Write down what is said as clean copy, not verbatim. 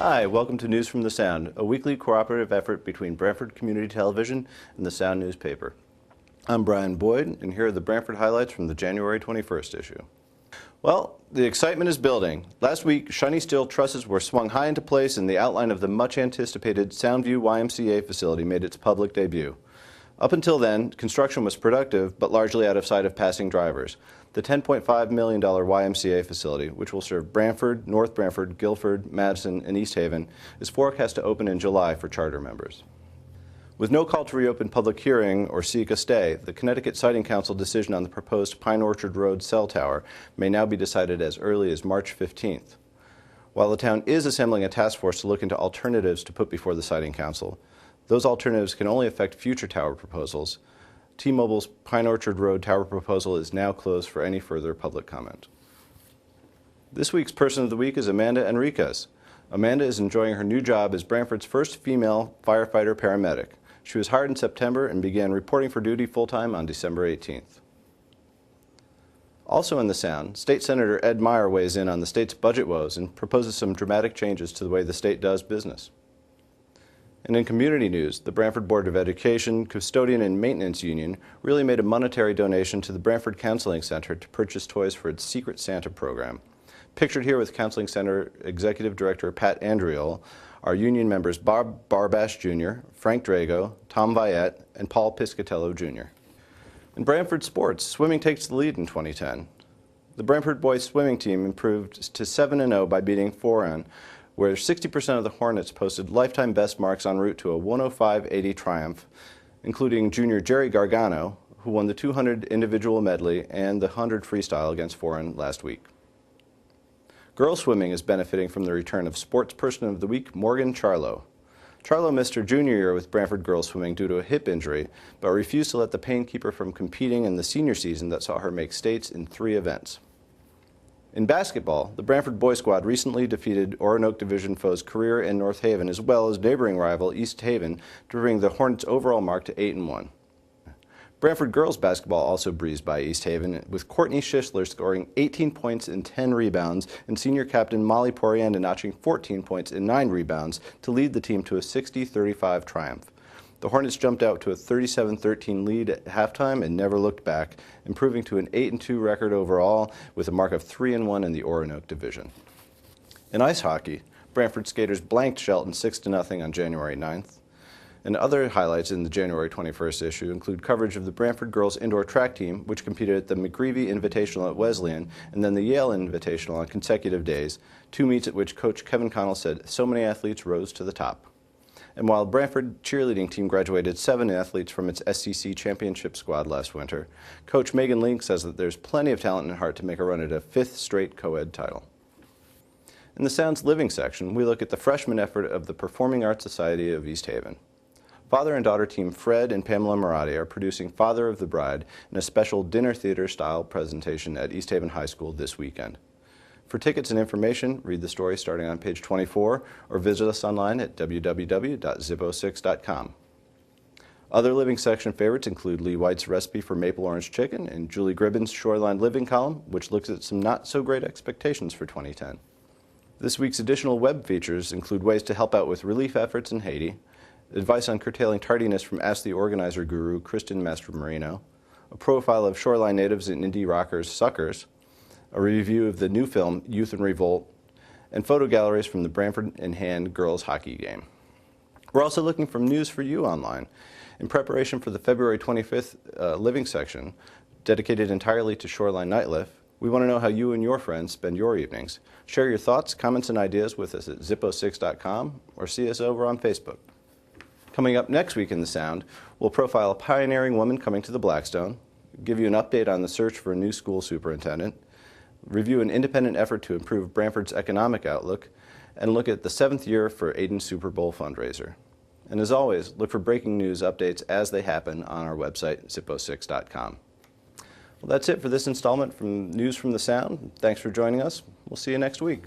Hi, welcome to News from the Sound, a weekly cooperative effort between Brantford Community Television and the Sound newspaper. I'm Brian Boyd, and here are the Brantford highlights from the January 21st issue. Well, the excitement is building. Last week, shiny steel trusses were swung high into place and the outline of the much-anticipated Soundview YMCA facility made its public debut. Up until then, construction was productive, but largely out of sight of passing drivers. The $10.5 million YMCA facility, which will serve Brantford, North Brantford, Guilford, Madison, and East Haven, is forecast to open in July for charter members. With no call to reopen public hearing or seek a stay, the Connecticut Siting Council decision on the proposed Pine Orchard Road cell tower may now be decided as early as March 15th. While the town is assembling a task force to look into alternatives to put before the Siting Council, those alternatives can only affect future tower proposals. T-Mobile's Pine Orchard Road tower proposal is now closed for any further public comment. This week's Person of the Week is Amanda Enriquez. Amanda is enjoying her new job as Brantford's first female firefighter paramedic. She was hired in September and began reporting for duty full-time on December 18th. Also in the Sound, State Senator Ed Meyer weighs in on the state's budget woes and proposes some dramatic changes to the way the state does business. And in community news, the Brantford Board of Education Custodian and Maintenance Union really made a monetary donation to the Brantford Counseling Center to purchase toys for its Secret Santa program. Pictured here with Counseling Center Executive Director Pat Andriol are union members Bob Barbash Jr., Frank Drago, Tom Viette, and Paul Piscatello Jr. In Brantford sports, swimming takes the lead in 2010. The Brantford boys swimming team improved to 7-0 by beating Foran, where 60% of the Hornets posted lifetime best marks en route to a 105-80 triumph, including junior Jerry Gargano, who won the 200 individual medley and the 100 freestyle against Foran last week. Girls swimming is benefiting from the return of Sports Person of the Week Morgan Charlo. Charlo missed her junior year with Brantford girls swimming due to a hip injury, but refused to let the pain keep her from competing in the senior season that saw her make states in 3 events. In basketball, the Brantford boys squad recently defeated Oronoque Division foes Career and North Haven, as well as neighboring rival East Haven, to bring the Hornets' overall mark to 8-1. Brantford girls basketball also breezed by East Haven, with Courtney Schisler scoring 18 points and 10 rebounds, and senior captain Molly Porianda notching 14 points and 9 rebounds to lead the team to a 60-35 triumph. The Hornets jumped out to a 37-13 lead at halftime and never looked back, improving to an 8-2 record overall with a mark of 3-1 in the Oronoque Division. In ice hockey, Brantford skaters blanked Shelton 6-0 on January 9th. And other highlights in the January 21st issue include coverage of the Brantford girls indoor track team, which competed at the McGreevy Invitational at Wesleyan and then the Yale Invitational on consecutive days, 2 meets at which Coach Kevin Connell said so many athletes rose to the top. And while Brantford cheerleading team graduated 7 athletes from its SCC championship squad last winter, Coach Megan Link says that there's plenty of talent and heart to make a run at a 5th straight co-ed title. In the Sound's Living section, we look at the freshman effort of the Performing Arts Society of East Haven. Father and daughter team Fred and Pamela Maratti are producing Father of the Bride in a special dinner theater style presentation at East Haven High School this weekend. For tickets and information, read the story starting on page 24 or visit us online at www.zippo6.com. Other Living section favorites include Lee White's recipe for maple orange chicken and Julie Gribbin's Shoreline Living column, which looks at some not so great expectations for 2010. This week's additional web features include ways to help out with relief efforts in Haiti, advice on curtailing tardiness from Ask the Organizer guru Kristen Mastromarino, a profile of Shoreline natives and indie rockers Suckers, a review of the new film Youth in Revolt, and photo galleries from the Brantford in Hand girls hockey game. We're also looking for news for you online. In preparation for the February 25th Living section, dedicated entirely to Shoreline nightlife, we want to know how you and your friends spend your evenings. Share your thoughts, comments, and ideas with us at zippo6.com or see us over on Facebook. Coming up next week in the Sound, we'll profile a pioneering woman coming to the Blackstone, give you an update on the search for a new school superintendent, review an independent effort to improve Brantford's economic outlook, and look at the 7th year for Aiden's Super Bowl fundraiser. And as always, look for breaking news updates as they happen on our website, zippo6.com. Well, that's it for this installment from News from the Sound. Thanks for joining us. We'll see you next week.